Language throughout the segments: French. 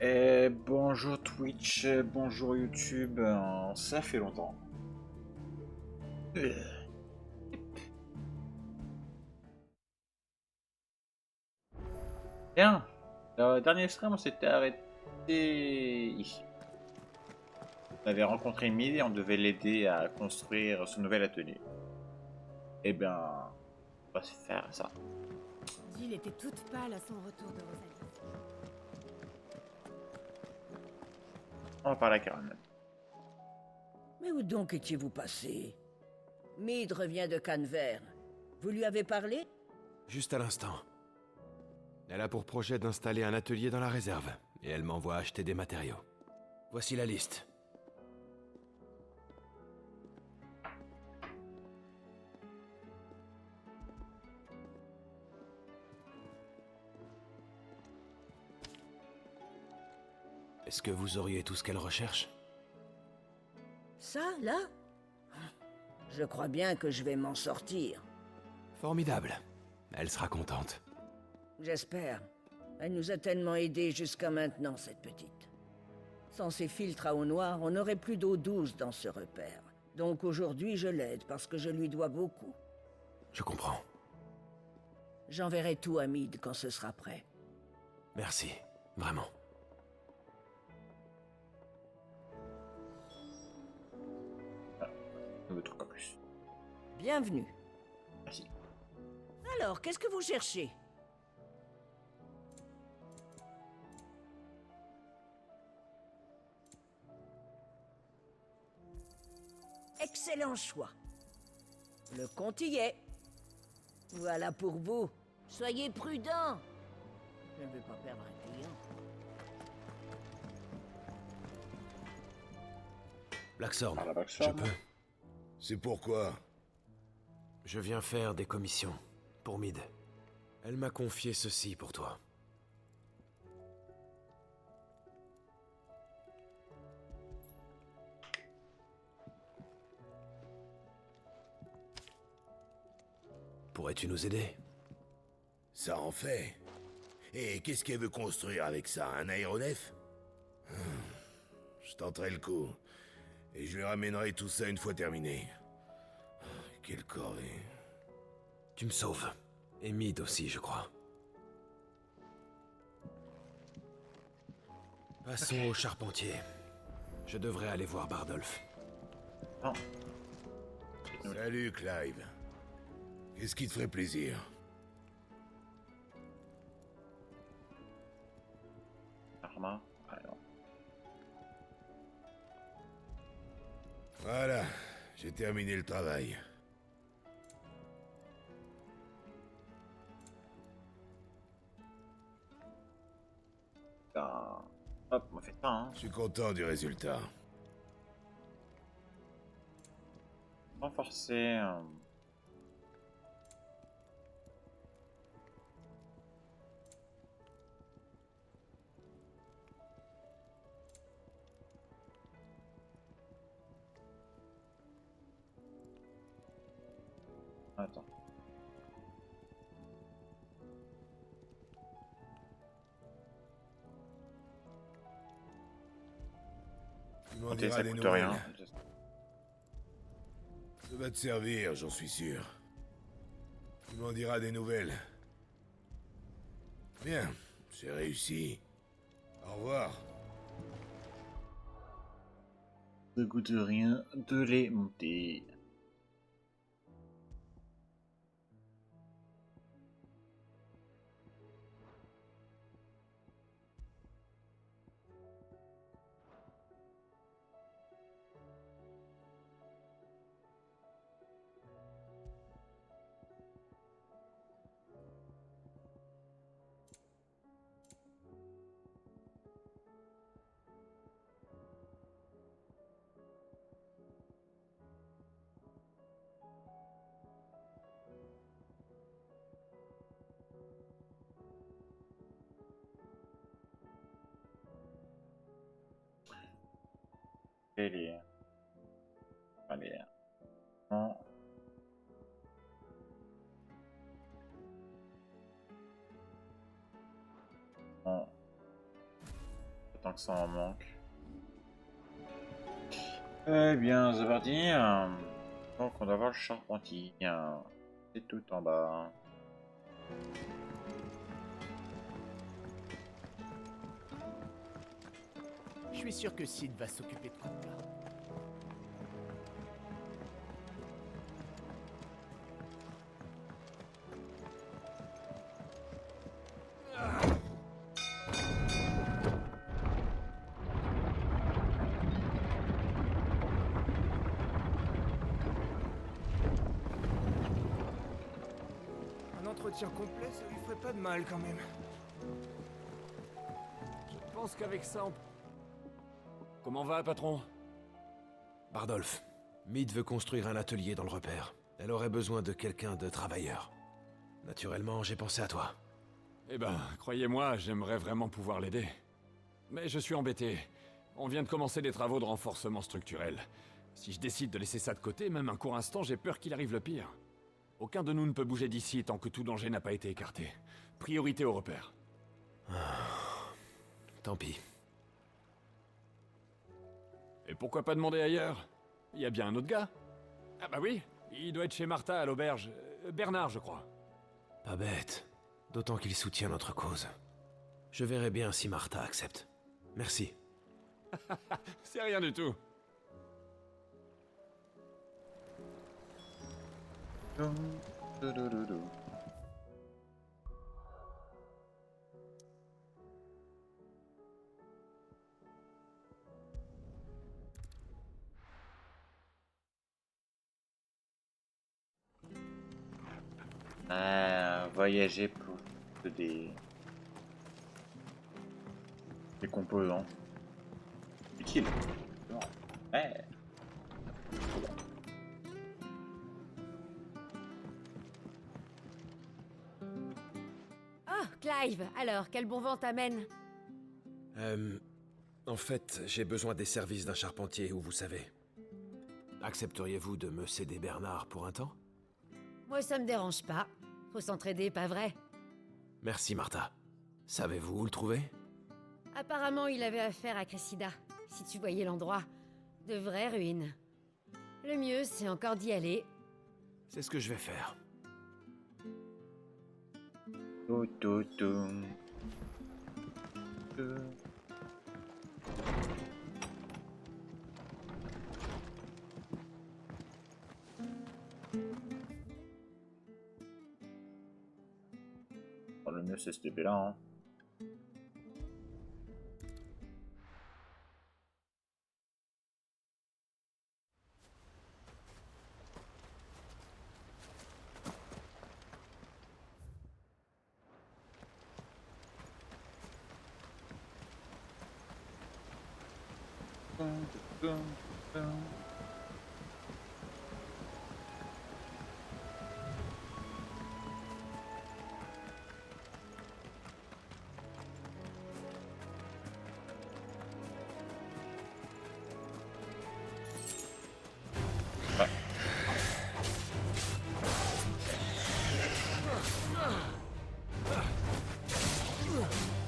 Bonjour Twitch, bonjour YouTube, ça fait longtemps. Bien, le dernier stream on s'était arrêté ici. On avait rencontré Mid et on devait l'aider à construire son nouvel atelier. Eh bien, on va se faire ça. Jill était toute pâle à son retour de Rosalie. On va parler à Karen. Mais où donc étiez-vous passé? Mide revient de Cannes-Vert. Vous lui avez parlé? Juste à l'instant. Elle a pour projet d'installer un atelier dans la réserve, et elle m'envoie acheter des matériaux. Voici la liste. Est-ce que vous auriez tout ce qu'elle recherche? Ça, là? Je crois bien que je vais m'en sortir. Formidable. Elle sera contente. J'espère. Elle nous a tellement aidés jusqu'à maintenant, cette petite. Sans ces filtres à eau noire, on n'aurait plus d'eau douce dans ce repère. Donc aujourd'hui, je l'aide parce que je lui dois beaucoup. Je comprends. J'enverrai tout à Mide quand ce sera prêt. Merci. Vraiment. Nouveau truc en plus. Bienvenue. Merci. Alors, qu'est-ce que vous cherchez? Excellent choix. Le compte y est. Voilà pour vous. Soyez prudents. Je ne veux pas perdre un client. Blackthorn, Par la je Blackthorn. peux. C'est pourquoi? Je viens faire des commissions. Pour Mid. Elle m'a confié ceci pour toi. Pourrais-tu nous aider? Ça en fait. Et qu'est-ce qu'elle veut construire avec ça? Un aéronef? Je tenterai le coup. Et je lui ramènerai tout ça une fois terminé. Quelle corvée. Tu me sauves. Et Mid aussi, je crois. Passons au charpentier. Je devrais aller voir Bardolph. Non. Salut, Clive. Qu'est-ce qui te ferait plaisir? Arma. Ah, non. Voilà, j'ai terminé le travail. Ben, hop, on fait ça, hein. Je suis content du résultat. Renforcer. Attends. Tu m'en Ok, diras ça des coûte nouvelles. rien. Ça va te servir, j'en suis sûr. Tu m'en diras des nouvelles. Bien, c'est réussi. Au revoir. Ça coûte rien de les monter. Allez. Allez. Non. Non. tant que ça en manque. Eh bien, c'est parti. Donc, on doit voir le charpentier. C'est tout en bas. Je suis sûr que Sid va s'occuper de tout ça. Un entretien complet, ça lui ferait pas de mal quand même. Je pense qu'avec ça, on... Comment va, patron? Bardolph, Meade veut construire un atelier dans le repère. Elle aurait besoin de quelqu'un de travailleur. Naturellement, j'ai pensé à toi. Eh ben, croyez-moi, j'aimerais vraiment pouvoir l'aider. Mais je suis embêté. On vient de commencer des travaux de renforcement structurel. Si je décide de laisser ça de côté, même un court instant, j'ai peur qu'il arrive le pire. Aucun de nous ne peut bouger d'ici tant que tout danger n'a pas été écarté. Priorité au repère. Tant pis. Et pourquoi pas demander ailleurs? Il y a bien un autre gars. Ah bah oui, il doit être chez Martha à l'auberge. Bernard, je crois. Pas bête. D'autant qu'il soutient notre cause. Je verrai bien si Martha accepte. Merci. C'est rien du tout. Voyager pour des composants utiles. Bon. Ouais. Oh, Clive, alors, quel bon vent t'amène? En fait, j'ai besoin des services d'un charpentier, ou vous savez. Accepteriez-vous de me céder Bernard pour un temps? Moi, ça me dérange pas. Faut s'entraider, pas vrai? Merci, Martha. Savez-vous où le trouver? Apparemment, il avait affaire à Cressida. Si tu voyais l'endroit. De vraies ruines. Le mieux, c'est encore d'y aller. C'est ce que je vais faire. Tout, tout, tout. Bon, le mieux c'est ce TP là. Hein.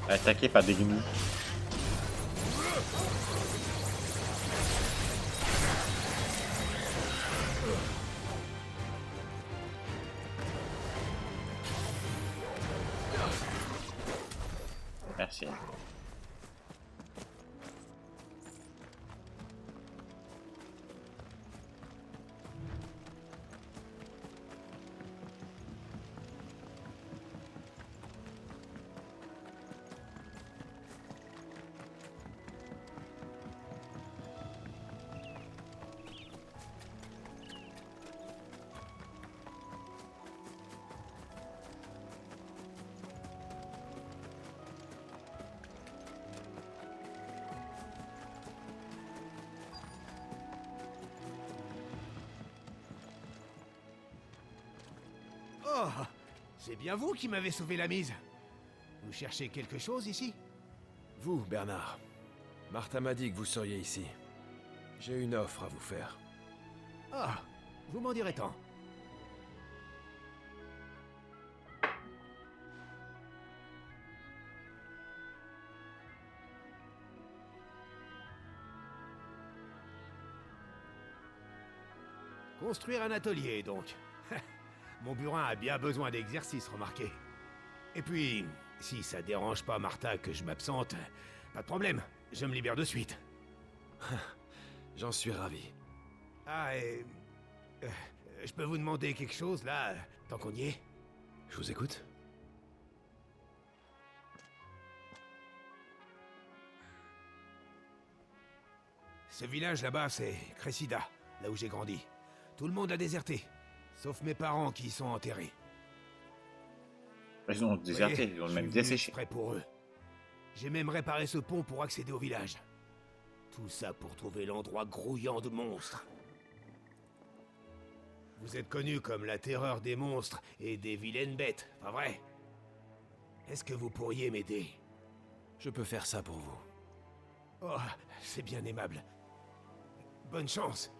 Attaqué par des gnous. Merci. Oh, c'est bien vous qui m'avez sauvé la mise. Vous cherchez quelque chose ici? Vous, Bernard. Martha m'a dit que vous seriez ici. J'ai une offre à vous faire. Ah, vous m'en direz tant. Construire un atelier, donc. Mon burin a bien besoin d'exercice, remarquez. Et puis, si ça dérange pas Martha que je m'absente, pas de problème, je me libère de suite. J'en suis ravi. Ah, et... je peux vous demander quelque chose, là, tant qu'on y est? Je vous écoute. Ce village là-bas, c'est Cressida, là où j'ai grandi. Tout le monde a déserté, sauf mes parents qui y sont enterrés. Ils ont déserté, ils ont même desséché. Prêt pour eux. J'ai même réparé ce pont pour accéder au village. Tout ça pour trouver l'endroit grouillant de monstres. Vous êtes connu comme la terreur des monstres et des vilaines bêtes, pas vrai? Est-ce que vous pourriez m'aider? Je peux faire ça pour vous. Oh, c'est bien aimable. Bonne chance.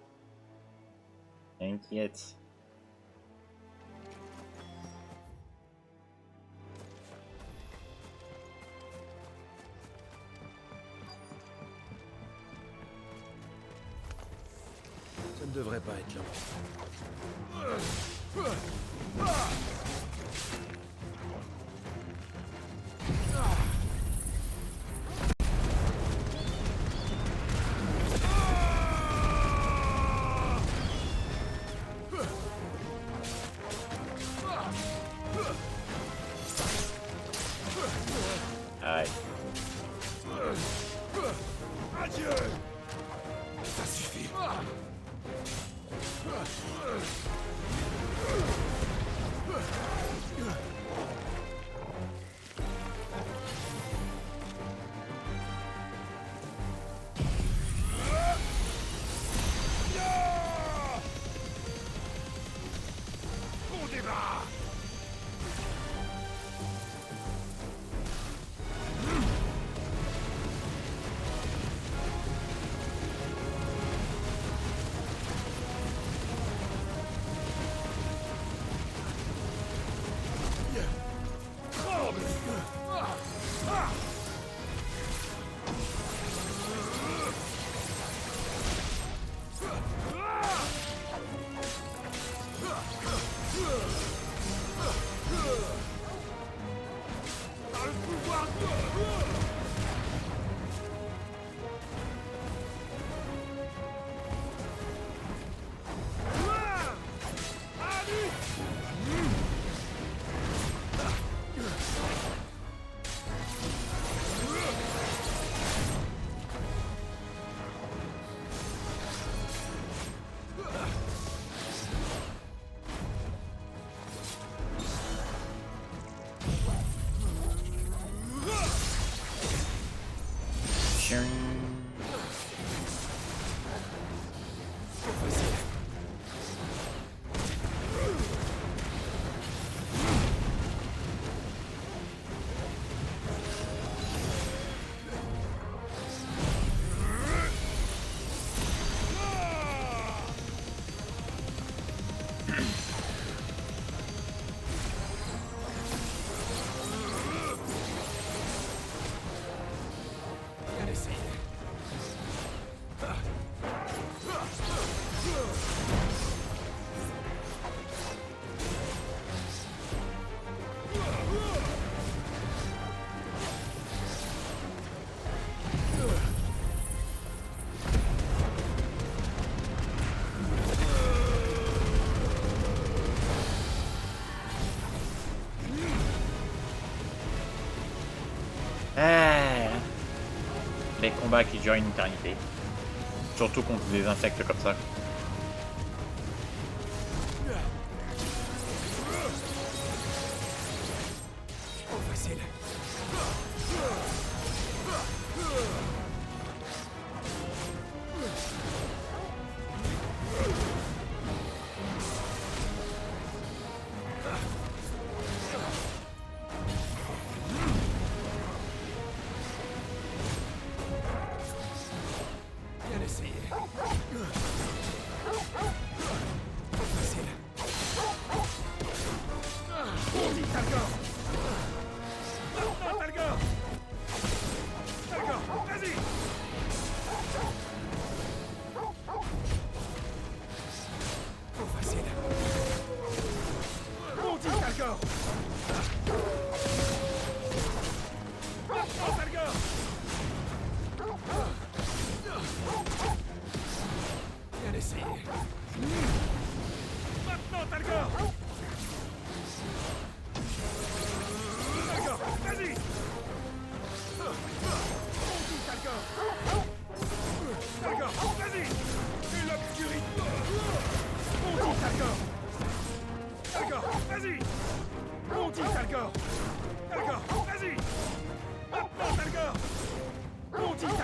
T'inquiète. Ça ne devrait pas être long. Arrête. Adieu. Ça suffit. Bon débat. Les combats qui durent une éternité. Surtout contre des insectes comme ça. Facile. Bien essayé.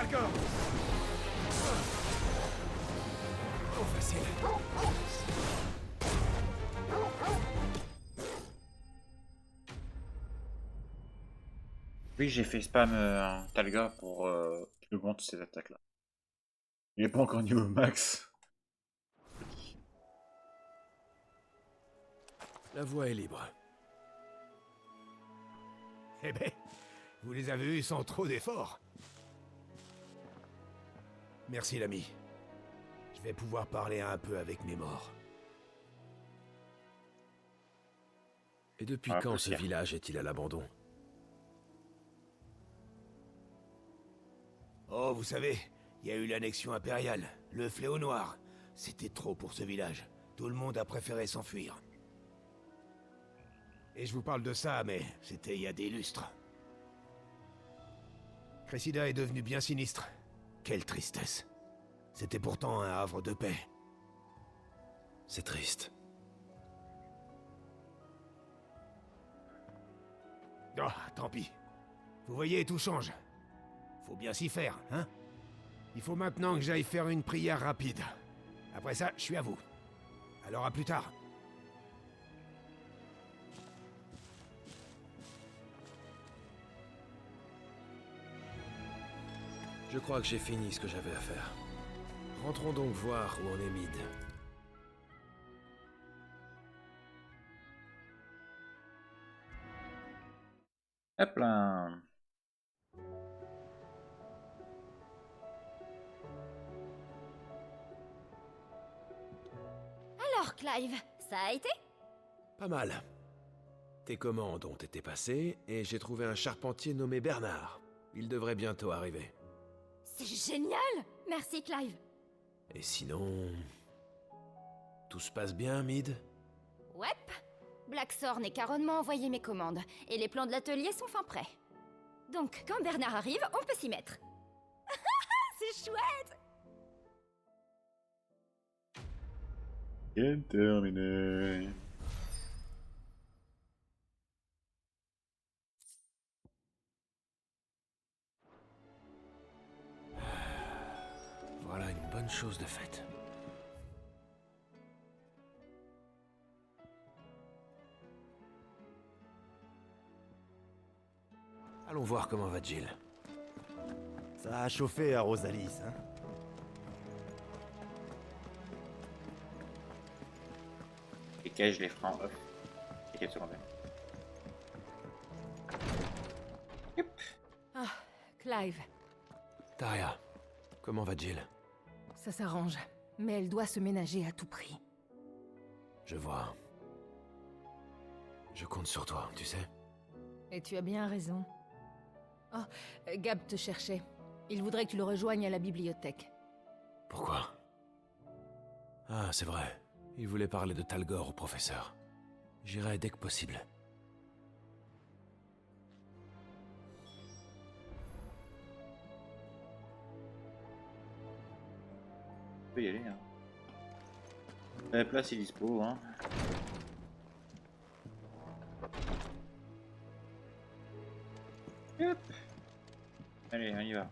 D'accord. Oh, facile. Oui, j'ai fait spam Talga pour qu'il augmente ces attaques-là. Il est pas encore niveau max. La voie est libre. Eh ben, vous les avez eus sans trop d'efforts. Merci, l'ami. Je vais pouvoir parler un peu avec mes morts. Et depuis Ah, quand ce plaisir. village est-il à l'abandon? Oh, vous savez, il y a eu l'annexion impériale, le fléau noir. C'était trop pour ce village. Tout le monde a préféré s'enfuir. Et je vous parle de ça, mais c'était il y a des lustres. Cressida est devenue bien sinistre. Quelle tristesse. C'était pourtant un havre de paix. C'est triste. Oh, tant pis. Vous voyez, tout change. Faut bien s'y faire, hein? Il faut maintenant que j'aille faire une prière rapide. Après ça, je suis à vous. Alors à plus tard. Je crois que j'ai fini ce que j'avais à faire. Rentrons donc voir où en est Mid. Hop là. Alors, Clive, ça a été? Pas mal. Tes commandes ont été passées et j'ai trouvé un charpentier nommé Bernard. Il devrait bientôt arriver. C'est génial! Merci, Clive. Et sinon... Tout se passe bien, Mid? Ouais. Blackthorn et Caron m'ont envoyé mes commandes, et les plans de l'atelier sont fin prêts. Donc, quand Bernard arrive, on peut s'y mettre. C'est chouette! Bien terminé. Voilà une bonne chose de faite. Allons voir comment va Jill. Ça a chauffé à Rosalis, hein. Et que je les ferai en off. Et quelques secondes. Ah, Clive, Taria, comment va Jill? ça s'arrange, mais elle doit se ménager à tout prix. Je vois. Je compte sur toi, tu sais. Et tu as bien raison. Oh, Gab te cherchait. Il voudrait que tu le rejoignes à la bibliothèque. Pourquoi? Ah, c'est vrai. Il voulait parler de Talgor au professeur. J'irai dès que possible. On peut y aller, hein. La place est dispo, hein. Hop. Allez, on y va.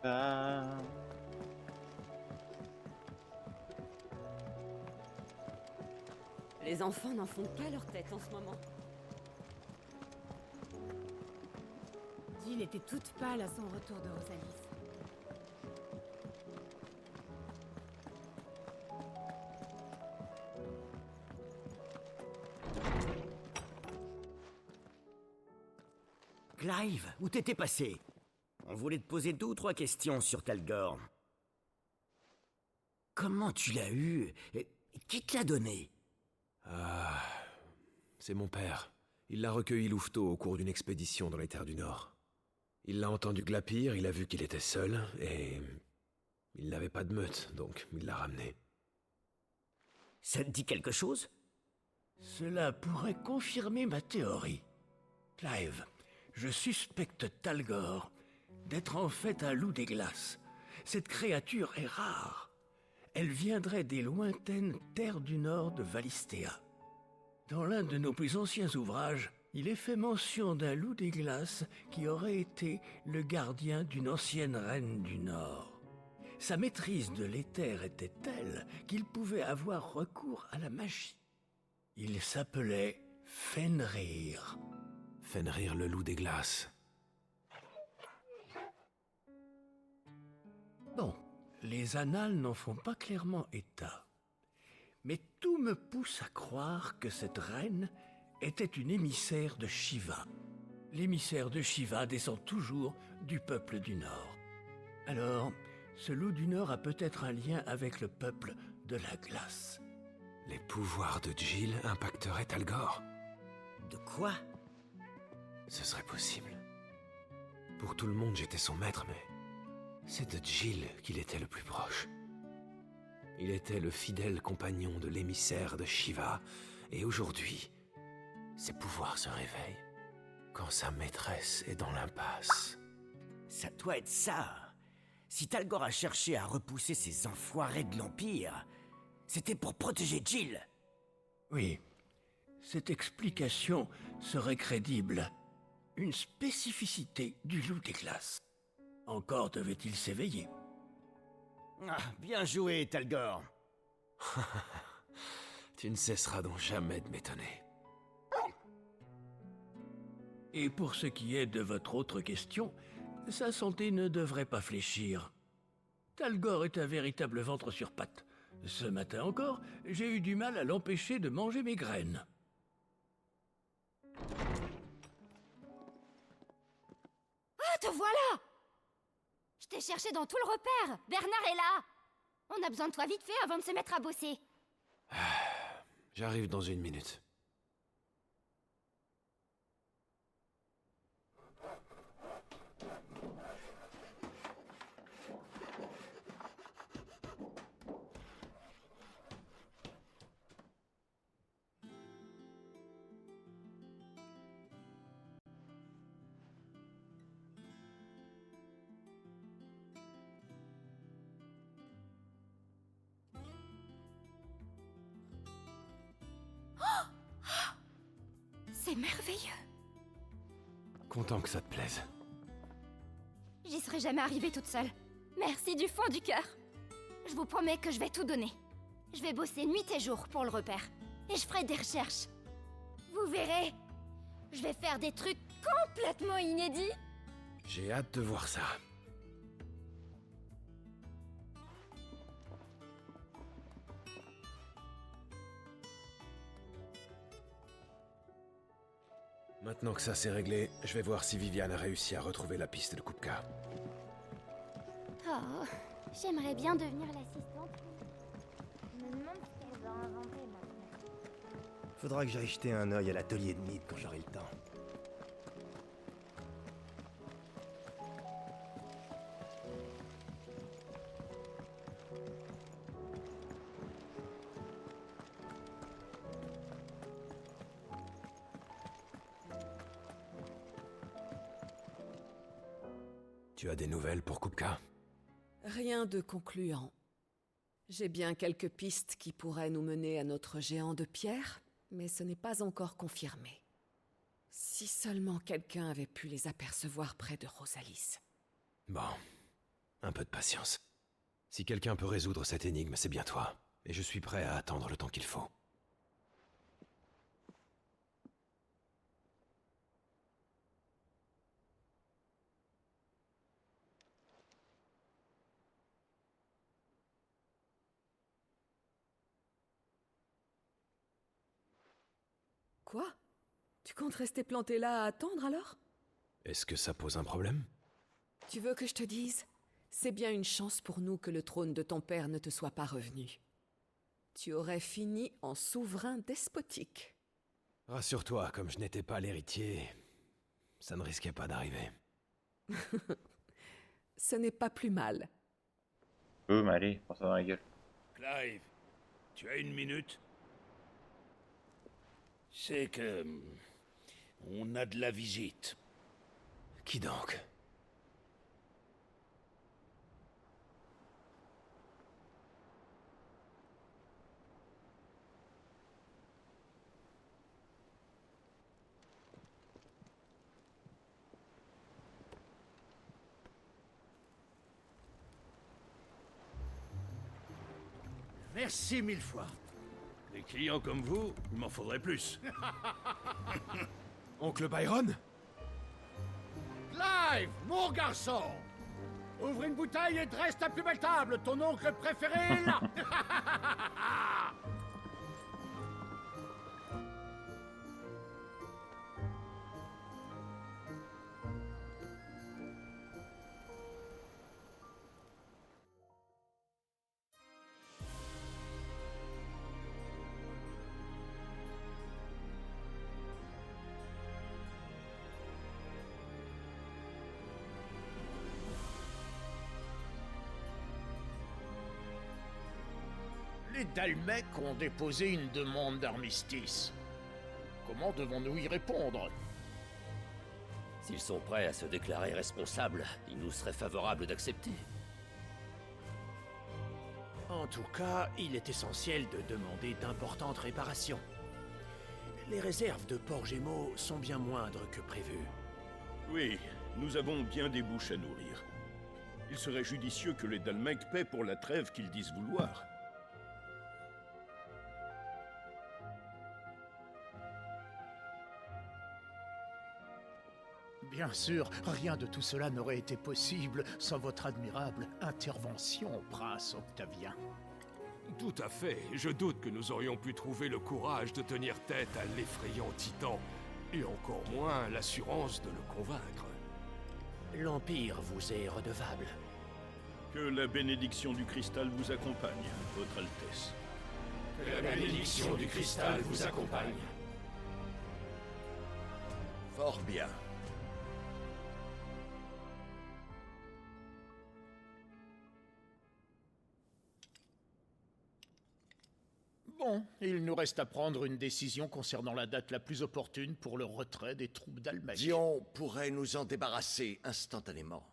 Ah. Les enfants n'en font qu'à leur tête en ce moment. Jill était toute pâle à son retour de Rosalis. Clive, où t'étais passé? On voulait te poser 2 ou 3 questions sur Talgor. Comment tu l'as eu? Et qui te l'a donné? Ah... C'est mon père. Il l'a recueilli louveteau au cours d'une expédition dans les terres du Nord. Il l'a entendu glapir, il a vu qu'il était seul, et... il n'avait pas de meute, donc il l'a ramené. Ça te dit quelque chose? Cela pourrait confirmer ma théorie. Clive, je suspecte Talgor d'être en fait un loup des glaces. Cette créature est rare. Elle viendrait des lointaines terres du nord de Valistea. Dans l'un de nos plus anciens ouvrages, il est fait mention d'un loup des glaces qui aurait été le gardien d'une ancienne reine du Nord. Sa maîtrise de l'éther était telle qu'il pouvait avoir recours à la magie. Il s'appelait Fenrir. Fenrir le loup des glaces. Bon, les annales n'en font pas clairement état. Mais tout me pousse à croire que cette reine était une émissaire de Shiva. L'émissaire de Shiva descend toujours du peuple du Nord. Alors, ce loup du Nord a peut-être un lien avec le peuple de la glace. Les pouvoirs de Jill impacteraient Talgor. De quoi? Ce serait possible. Pour tout le monde, j'étais son maître, mais c'est de Jill qu'il était le plus proche. Il était le fidèle compagnon de l'émissaire de Shiva, et aujourd'hui, ses pouvoirs se réveillent quand sa maîtresse est dans l'impasse. Ça doit être ça. Si Talgor a cherché à repousser ces enfoirés de l'Empire, c'était pour protéger Jill. Oui, cette explication serait crédible. Une spécificité du loup des glaces. Encore devait-il s'éveiller. Ah, bien joué, Talgor. Tu ne cesseras donc jamais de m'étonner. Et pour ce qui est de votre autre question, sa santé ne devrait pas fléchir. Talgor est un véritable ventre sur pattes. Ce matin encore, j'ai eu du mal à l'empêcher de manger mes graines. Ah, te voilà! Je t'ai cherché dans tout le repère. Bernard est là. On a besoin de toi vite fait avant de se mettre à bosser. J'arrive dans 1 minute. C'est merveilleux. Content que ça te plaise. J'y serais jamais arrivée toute seule. Merci du fond du cœur. Je vous promets que je vais tout donner. Je vais bosser nuit et jour pour le repère. Et je ferai des recherches. Vous verrez. Je vais faire des trucs complètement inédits. J'ai hâte de voir ça. Maintenant que ça s'est réglé, je vais voir si Viviane a réussi à retrouver la piste de Kupka. Oh, j'aimerais bien devenir l'assistante. Je me demande ce qu'elle va inventer maintenant. Faudra que j'aille jeter un œil à l'atelier de Mead quand j'aurai le temps. Tu as des nouvelles pour Kupka? Rien de concluant. J'ai bien quelques pistes qui pourraient nous mener à notre géant de pierre, mais ce n'est pas encore confirmé. Si seulement quelqu'un avait pu les apercevoir près de Rosalis. Bon, un peu de patience. Si quelqu'un peut résoudre cette énigme, c'est bien toi. Et je suis prêt à attendre le temps qu'il faut. Quoi? Tu comptes rester planté là à attendre alors? Est-ce que ça pose un problème? Tu veux que je te dise? C'est bien une chance pour nous que le trône de ton père ne te soit pas revenu. Tu aurais fini en souverain despotique. Rassure-toi, comme je n'étais pas l'héritier, ça ne risquait pas d'arriver. Ce n'est pas plus mal. Boum, allez, prends ça dans la gueule. Clive, tu as 1 minute? C'est que... on a de la visite. Qui donc? Merci 1000 fois. Des clients comme vous, il m'en faudrait plus. Oncle Byron? Clive, mon garçon! Ouvre une bouteille et dresse ta plus belle table. Ton oncle préféré est là. Les Dalmecs ont déposé une demande d'armistice. Comment devons-nous y répondre? S'ils sont prêts à se déclarer responsables, il nous serait favorable d'accepter. En tout cas, il est essentiel de demander d'importantes réparations. Les réserves de Port Gémeaux sont bien moindres que prévu. Oui, nous avons bien des bouches à nourrir. Il serait judicieux que les Dalmecs paient pour la trêve qu'ils disent vouloir. Bien sûr, rien de tout cela n'aurait été possible sans votre admirable intervention, prince Octavien. Tout à fait. Je doute que nous aurions pu trouver le courage de tenir tête à l'effrayant titan, et encore moins l'assurance de le convaincre. L'Empire vous est redevable. Que la bénédiction du cristal vous accompagne, Votre Altesse. Que la bénédiction du cristal vous accompagne. Fort bien. Bon, il nous reste à prendre une décision concernant la date la plus opportune pour le retrait des troupes d'Almec. Dion pourrait nous en débarrasser instantanément.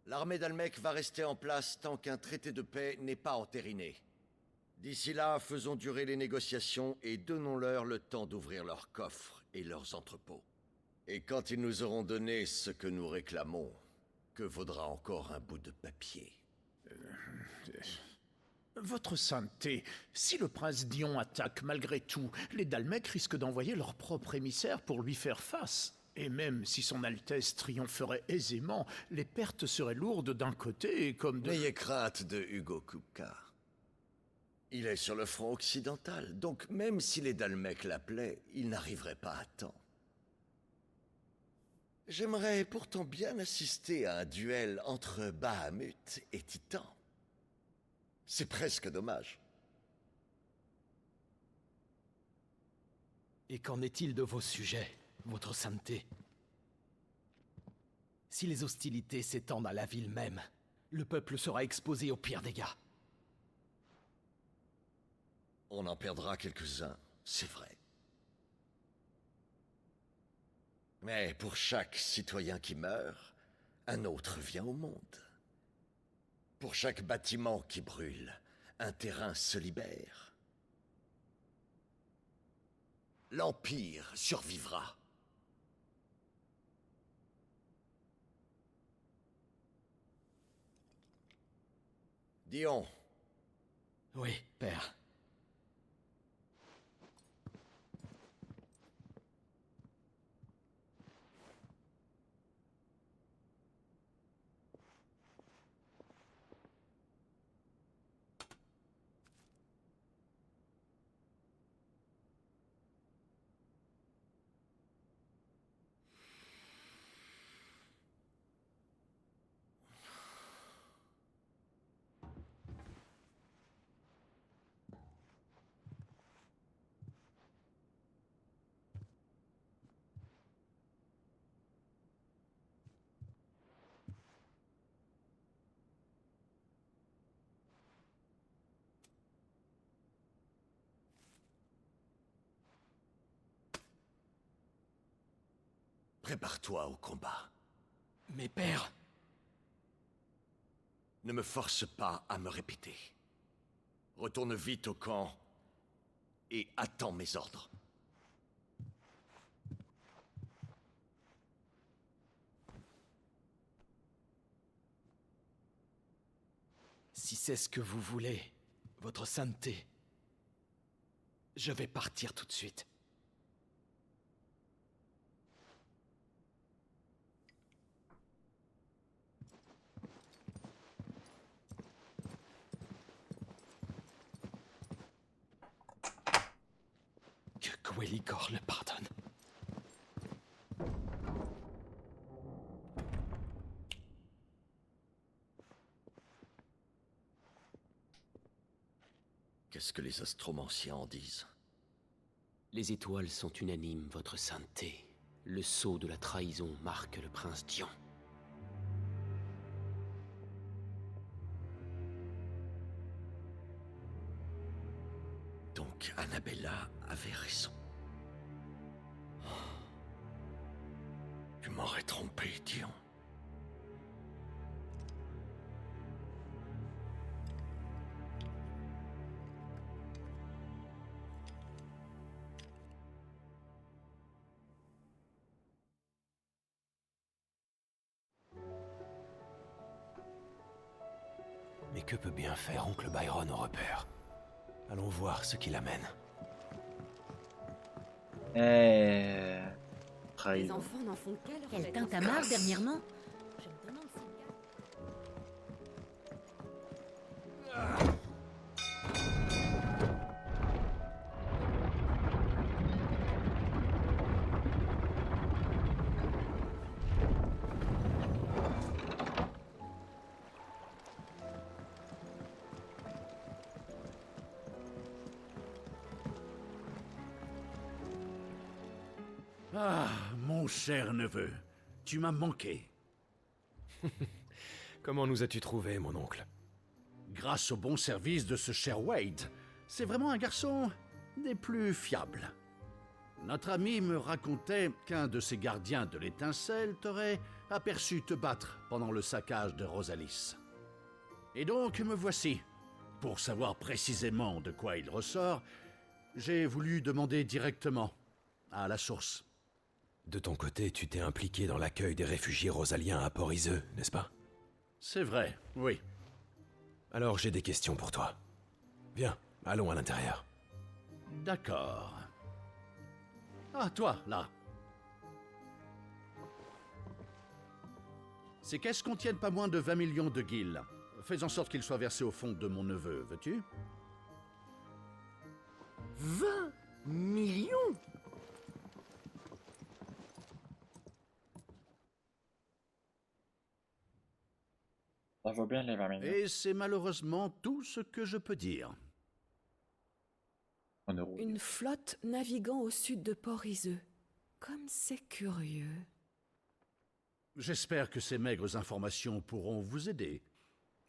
L'armée d'Almec va rester en place tant qu'un traité de paix n'est pas entériné. D'ici là, faisons durer les négociations et donnons-leur le temps d'ouvrir leurs coffres et leurs entrepôts. Et quand ils nous auront donné ce que nous réclamons, que vaudra encore un bout de papier? Votre sainteté, si le prince Dion attaque malgré tout, les Dalmecs risquent d'envoyer leur propre émissaire pour lui faire face. Et même si son Altesse triompherait aisément, les pertes seraient lourdes d'un côté comme de... N'ayez crainte de Hugo Kupka. Il est sur le front occidental, donc même si les Dalmecs l'appelaient, il n'arriverait pas à temps. J'aimerais pourtant bien assister à un duel entre Bahamut et Titan. C'est presque dommage. Et qu'en est-il de vos sujets, votre sainteté? Si les hostilités s'étendent à la ville même, le peuple sera exposé aux pires dégâts. On en perdra quelques-uns, c'est vrai. Mais pour chaque citoyen qui meurt, un autre vient au monde. Pour chaque bâtiment qui brûle, un terrain se libère. L'Empire survivra. Dion. Oui, père. Prépare-toi au combat. Mais père... Ne me force pas à me répéter. Retourne vite au camp et attends mes ordres. si c'est ce que vous voulez, votre sainteté, je vais partir tout de suite. Que Quel'Igor le pardonne. Qu'est-ce que les astromanciens en disent? Les étoiles sont unanimes, votre sainteté. Le sceau de la trahison marque le prince Dian. Donc Annabella avait raison. Tu m'aurais trompé, Dian. Mais que peut bien faire oncle Byron au repère? Allons voir ce qui l'amène. Les Trahison. enfants n'en font qu'à leur Quel fête. tintamarre dernièrement. Je me demande si... Ah, mon cher neveu, tu m'as manqué. Comment nous as-tu trouvé, mon oncle? Grâce au bon service de ce cher Wade, c'est vraiment un garçon des plus fiables. Notre ami me racontait qu'un de ses gardiens de l'étincelle t'aurait aperçu te battre pendant le saccage de Rosalis. Et donc me voici. Pour savoir précisément de quoi il ressort, j'ai voulu demander directement à la source. De ton côté, tu t'es impliqué dans l'accueil des réfugiés rosaliens à Port-Iseux, n'est-ce pas? C'est vrai, oui. Alors j'ai des questions pour toi. Viens, allons à l'intérieur. D'accord. Ah, toi, là. Ces caisses contiennent pas moins de 20 millions de guilles. Fais en sorte qu'ils soient versés au fond de mon neveu, veux-tu? 20 millions? Ça vaut bien les 20 millions. Et c'est malheureusement tout ce que je peux dire. En euros. Une flotte naviguant au sud de Port-Iseux. Comme c'est curieux. J'espère que ces maigres informations pourront vous aider.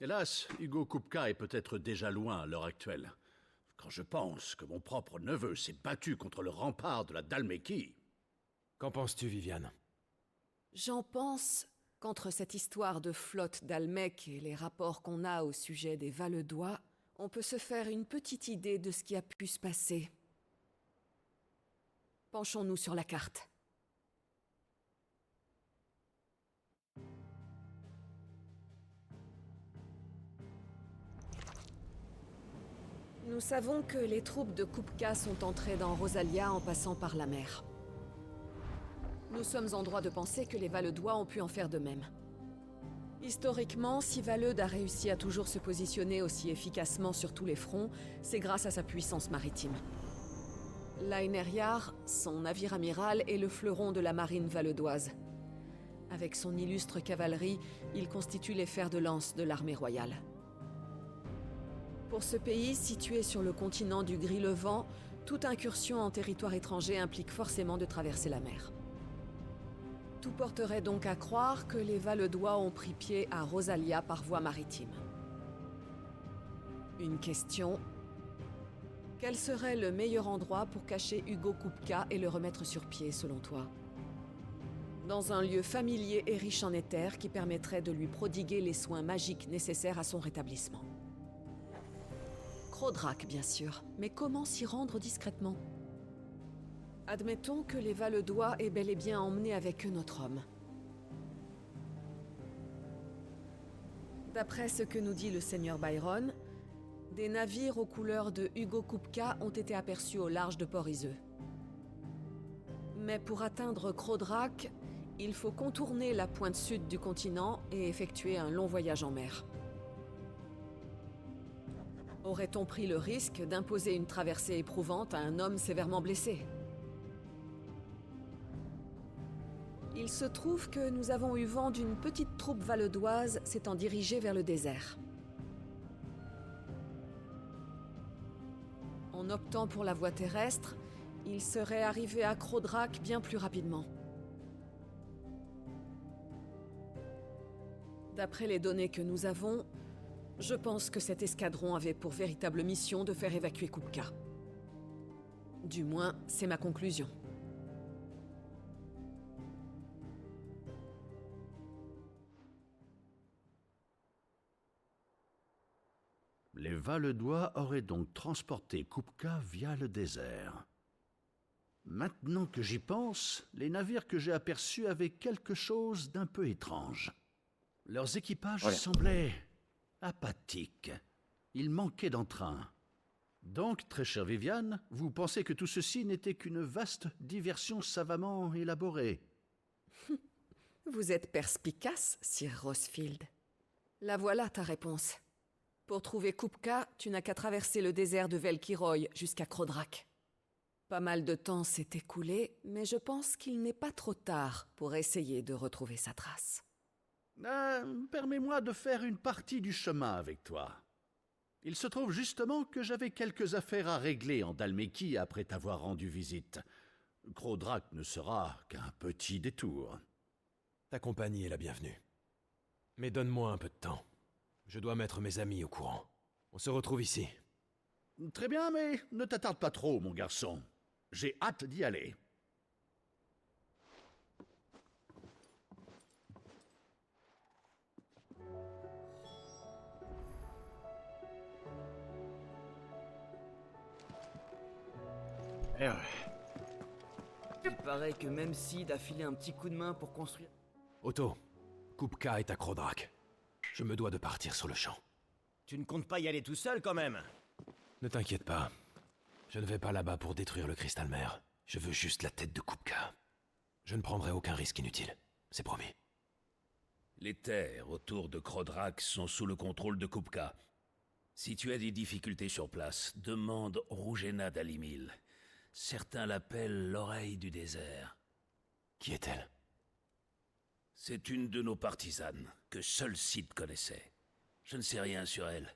Hélas, Hugo Kupka est peut-être déjà loin à l'heure actuelle. Quand je pense que mon propre neveu s'est battu contre le rempart de la Dalmékie... Qu'en penses-tu, Viviane? J'en pense qu'entre cette histoire de flotte d'Almec et les rapports qu'on a au sujet des Valedois, on peut se faire une petite idée de ce qui a pu se passer. Penchons-nous sur la carte. Nous savons que les troupes de Kupka sont entrées dans Rosalia en passant par la mer. Nous sommes en droit de penser que les Valedois ont pu en faire de même. Historiquement, si Valeud a réussi à toujours se positionner aussi efficacement sur tous les fronts, c'est grâce à sa puissance maritime. L'Aeneriar, son navire amiral, est le fleuron de la marine valeudoise. Avec son illustre cavalerie, il constitue les fers de lance de l'armée royale. Pour ce pays, situé sur le continent du Gris-Levant, toute incursion en territoire étranger implique forcément de traverser la mer. Tout porterait donc à croire que les Valedois ont pris pied à Rosalia par voie maritime. Une question. Quel serait le meilleur endroit pour cacher Hugo Kupka et le remettre sur pied, selon toi? Dans un lieu familier et riche en éther qui permettrait de lui prodiguer les soins magiques nécessaires à son rétablissement. Crodrak, bien sûr, mais comment s'y rendre discrètement? Admettons que les Valedois aient bel et bien emmené avec eux notre homme. D'après ce que nous dit le seigneur Byron, des navires aux couleurs de Hugo Kupka ont été aperçus au large de Port-Iseux. Mais pour atteindre Crodrak, il faut contourner la pointe sud du continent et effectuer un long voyage en mer. Aurait-on pris le risque d'imposer une traversée éprouvante à un homme sévèrement blessé? Il se trouve que nous avons eu vent d'une petite troupe valedoise s'étant dirigée vers le désert. En optant pour la voie terrestre, il serait arrivé à Crodrak bien plus rapidement. D'après les données que nous avons, je pense que cet escadron avait pour véritable mission de faire évacuer Kupka. Du moins, c'est ma conclusion. Les Valedois auraient donc transporté Kupka via le désert. Maintenant que j'y pense, les navires que j'ai aperçus avaient quelque chose d'un peu étrange. Leurs équipages semblaient apathiques. Ils manquaient d'entrain. Donc, très chère Viviane, vous pensez que tout ceci n'était qu'une vaste diversion savamment élaborée? Vous êtes perspicace, Sir Rosfield. La voilà ta réponse. Pour trouver Kupka, tu n'as qu'à traverser le désert de Velkiroy jusqu'à Crodrak. Pas mal de temps s'est écoulé, mais je pense qu'il n'est pas trop tard pour essayer de retrouver sa trace. Permets-moi de faire une partie du chemin avec toi. Il se trouve justement que j'avais quelques affaires à régler en Dalmékie après t'avoir rendu visite. Crodrak ne sera qu'un petit détour. Ta compagnie est la bienvenue. Mais donne-moi un peu de temps. Je dois mettre mes amis au courant. On se retrouve ici. Très bien, mais ne t'attarde pas trop, mon garçon. J'ai hâte d'y aller. Il paraît que même Sid a filé un petit coup de main pour construire... Otto, Kupka est à Crodrak. Je me dois de partir sur le champ. Tu ne comptes pas y aller tout seul, quand même? Ne t'inquiète pas. Je ne vais pas là-bas pour détruire le cristal mer. Je veux juste la tête de Kupka. Je ne prendrai aucun risque inutile. C'est promis. Les terres autour de Crodrak sont sous le contrôle de Kupka. Si tu as des difficultés sur place, demande Rougena d'Alimil. Certains l'appellent l'oreille du désert. Qui est-elle? C'est une de nos partisanes, que seul Sid connaissait. Je ne sais rien sur elle,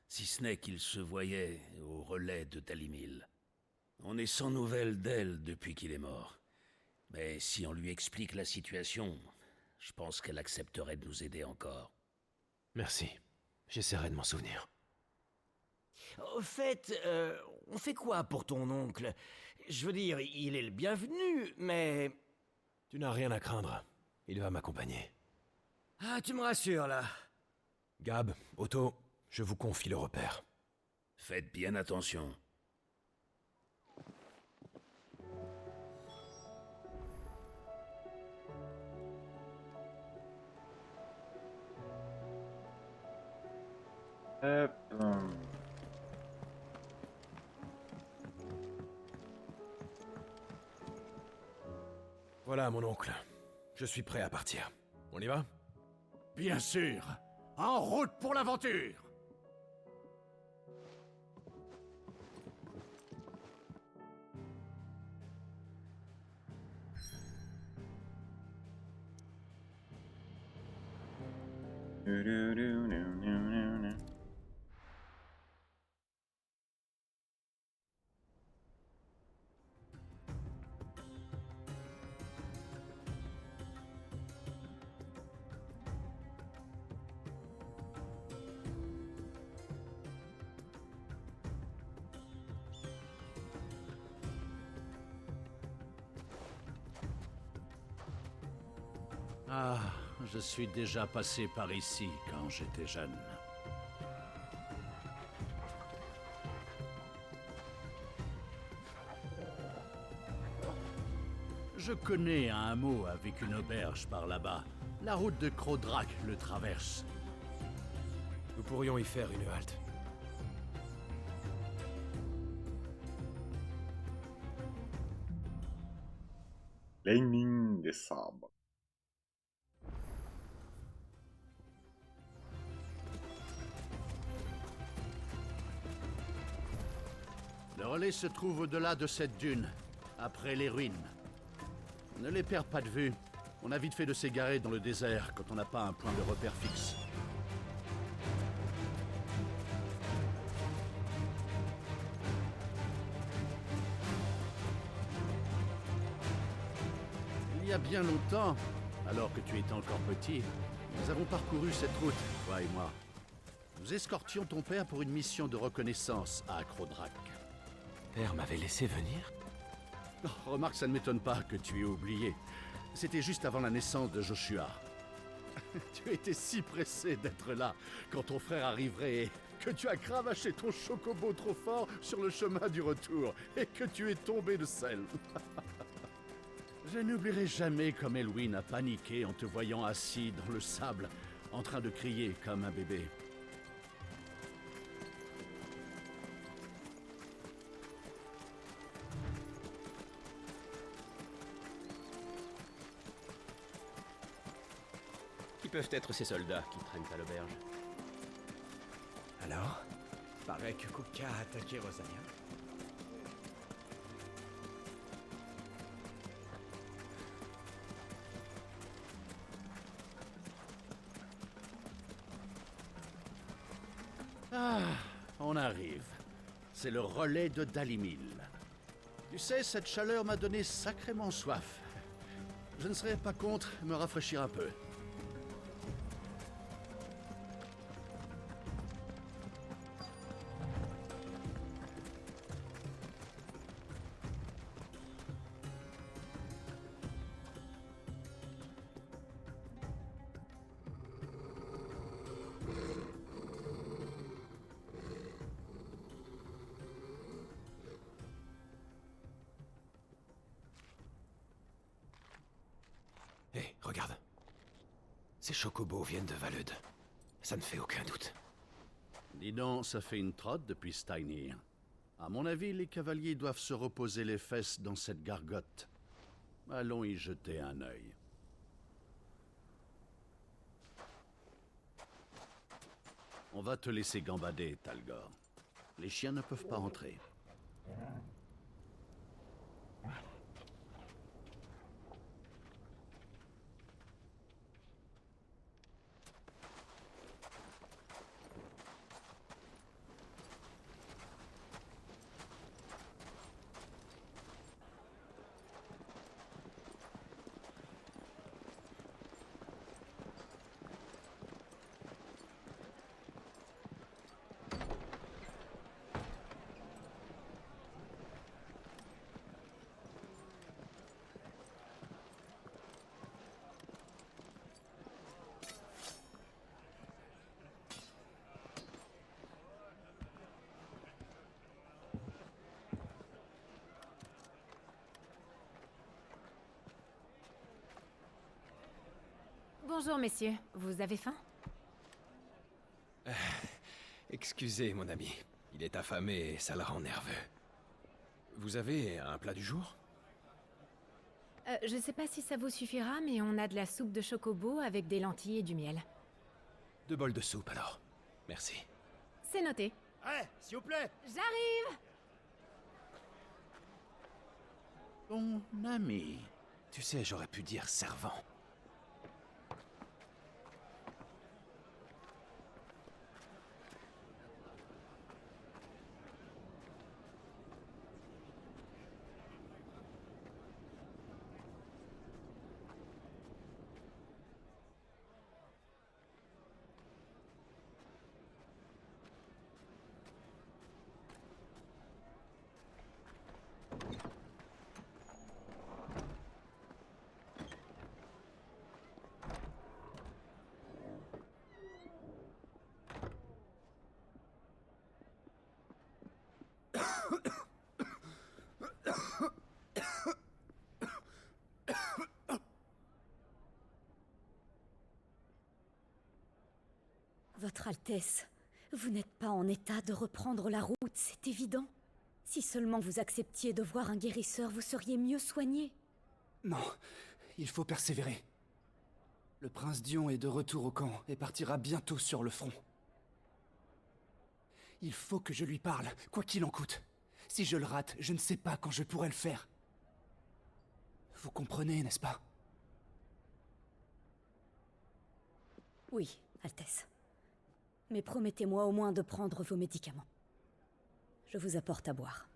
si ce n'est qu'il se voyait au relais de Dalimil. On est sans nouvelles d'elle depuis qu'il est mort. Mais si on lui explique la situation, je pense qu'elle accepterait de nous aider encore. Merci. J'essaierai de m'en souvenir. Au fait, on fait quoi pour ton oncle? Je veux dire, il est le bienvenu, mais... Tu n'as rien à craindre. Il va m'accompagner. Ah, tu me rassures, là. Gab, Otto, je vous confie le repère. Faites bien attention. Voilà, mon oncle. Je suis prêt à partir. On y va? Bien sûr. En route pour l'aventure. Ah, je suis déjà passé par ici quand j'étais jeune. Je connais un hameau avec une auberge par là-bas. La route de Crodrak le traverse. Nous pourrions y faire une halte. Lightning des sabres. Le relais se trouve au-delà de cette dune, après les ruines. Ne les perds pas de vue. On a vite fait de s'égarer dans le désert quand on n'a pas un point de repère fixe. Il y a bien longtemps, alors que tu étais encore petit, nous avons parcouru cette route, toi et moi. Nous escortions ton père pour une mission de reconnaissance à Akrodrak. Père m'avait laissé venir? Oh, remarque, ça ne m'étonne pas que tu aies oublié. C'était juste avant la naissance de Joshua. Tu étais si pressé d'être là quand ton frère arriverait et que tu as cravaché ton chocobo trop fort sur le chemin du retour et que tu es tombé de selle. Je n'oublierai jamais comme Elwyn a paniqué en te voyant assis dans le sable, en train de crier comme un bébé. Qui peuvent être ces soldats qui traînent à l'auberge? Alors? Paraît que Kupka a attaqué Rosalia. Ah, on arrive. C'est le relais de Dalimil. Tu sais, cette chaleur m'a donné sacrément soif. Je ne serais pas contre me rafraîchir un peu. Hé, regarde. Ces chocobos viennent de Valud. Ça ne fait aucun doute. Dis donc, ça fait une trotte depuis Steinir. À mon avis, les cavaliers doivent se reposer les fesses dans cette gargote. Allons y jeter un œil. On va te laisser gambader, Talgor. Les chiens ne peuvent pas entrer. Bonjour, messieurs. Vous avez faim? Excusez, mon ami. Il est affamé et ça le rend nerveux. Vous avez un plat du jour? Je sais pas si ça vous suffira, mais on a de la soupe de chocobo avec des lentilles et du miel. 2 bols de soupe, alors. Merci. C'est noté. Ouais, s'il vous plaît. J'arrive! Ton ami. Tu sais, j'aurais pu dire servant. Votre Altesse, vous n'êtes pas en état de reprendre la route, c'est évident. Si seulement vous acceptiez de voir un guérisseur, vous seriez mieux soigné. Non, il faut persévérer. Le prince Dion est de retour au camp et partira bientôt sur le front. Il faut que je lui parle, quoi qu'il en coûte. Si je le rate, je ne sais pas quand je pourrai le faire. Vous comprenez, n'est-ce pas? Oui, Altesse. Mais promettez-moi au moins de prendre vos médicaments. Je vous apporte à boire.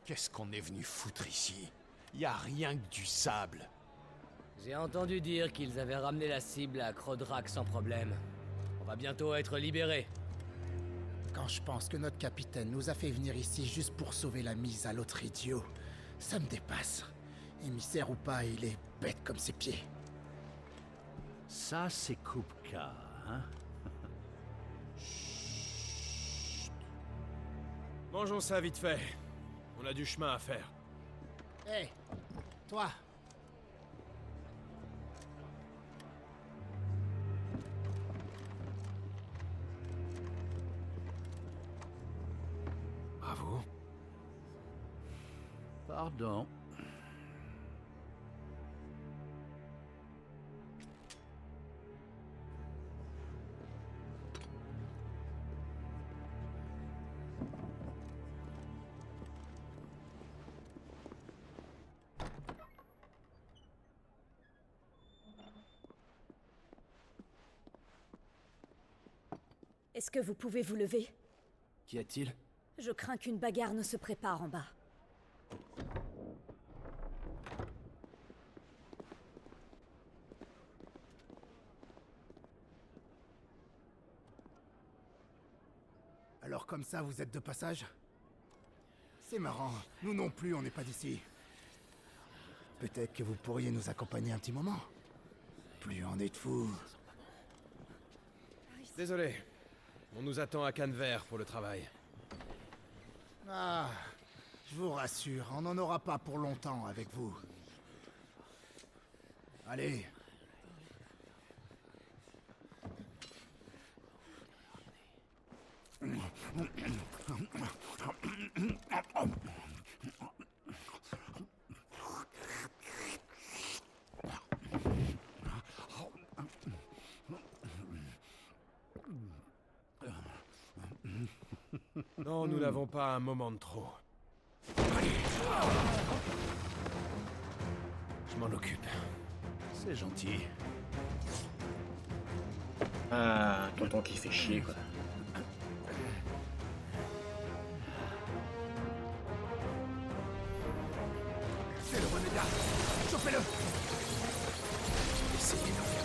Qu'est-ce qu'on est venu foutre ici? Y a rien que du sable. J'ai entendu dire qu'ils avaient ramené la cible à Crodrak sans problème. On va bientôt être libérés. Quand je pense que notre capitaine nous a fait venir ici juste pour sauver la mise à l'autre idiot, ça me dépasse. Émissaire ou pas, il est bête comme ses pieds. Ça, c'est Kupka, hein? Mangeons ça vite fait. On a du chemin à faire. Hé, toi! Bravo. Pardon. Est-ce que vous pouvez vous lever? Qu'y a-t-il? Je crains qu'une bagarre ne se prépare en bas. Alors comme ça, vous êtes de passage? C'est marrant, nous non plus, on n'est pas d'ici. Peut-être que vous pourriez nous accompagner un petit moment. Plus en êtes-vous? Désolé. On nous attend à Cannes-Vert pour le travail. Ah, je vous rassure, on n'en aura pas pour longtemps avec vous. Allez. Non, nous n'avons pas un moment de trop. Je m'en occupe. C'est gentil. Ah, tonton qui fait chier, quoi. C'est le renégat. Chopez-le. Essayez d'en faire.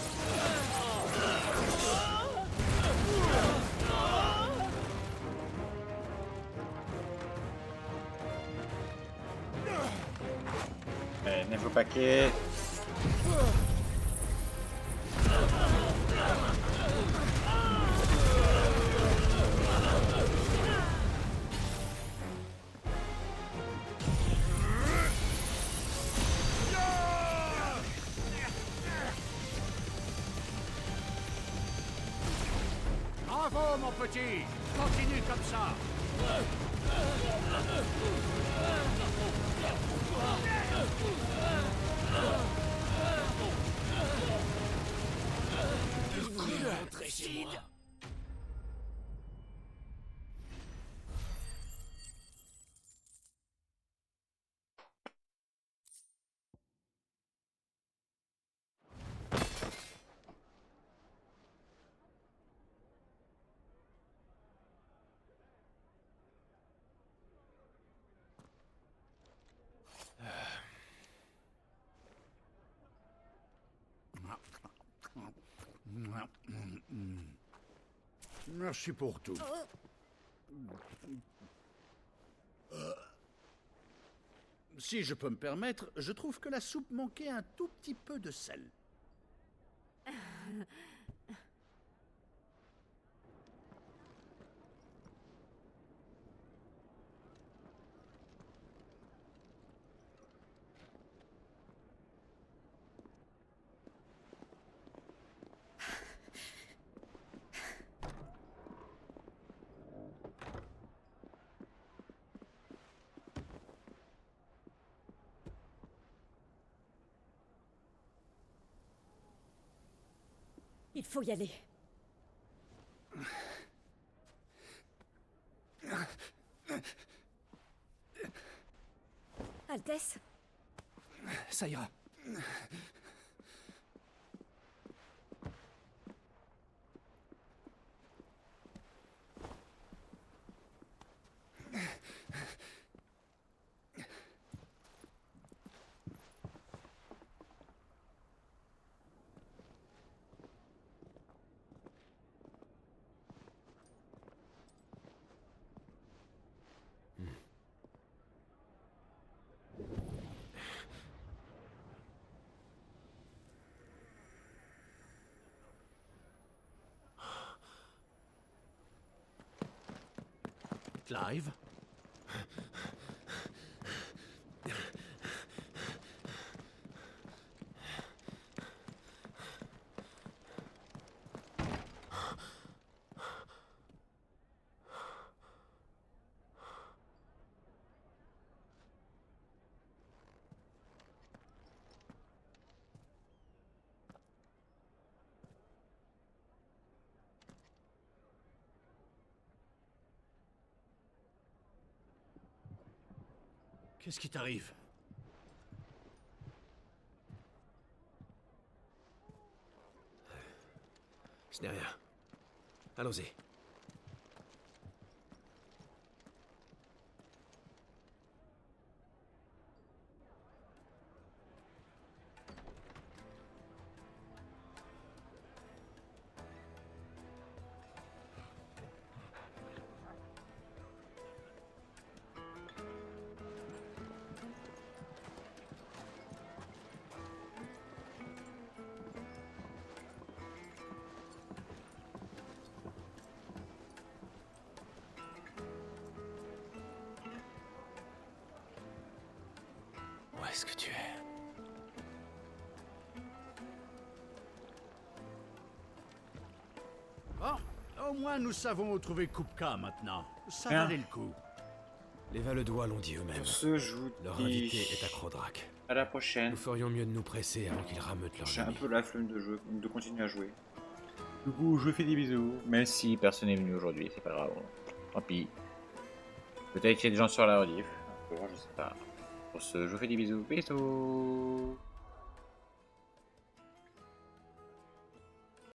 Neuf au paquet. Bravo, mon petit! Continue comme ça! Rentrez chez moi. Merci pour tout. Si je peux me permettre, je trouve que la soupe manquait un tout petit peu de sel. Il faut y aller. Altesse? Ça ira. Clive? Qu'est-ce qui t'arrive? Ce n'est rien. Allons-y. Où est-ce que tu es? Bon, au moins nous savons où trouver Kupka maintenant. Ça Bien. valait le coup. Les Valedois l'ont dit eux-mêmes. Sur ce, je vous Leur dis invité est à Crodrak. à la prochaine. Nous ferions mieux de nous presser avant qu'ils rameutent leur J'ai un ami. peu la flemme de continuer à jouer. Du coup, je vous fais des bisous. Même si personne n'est venu aujourd'hui, c'est pas grave. Tant pis. Peut-être qu'il y a des gens sur la rediff. Je sais pas. Pour ce, je vous fais des bisous. Bisous.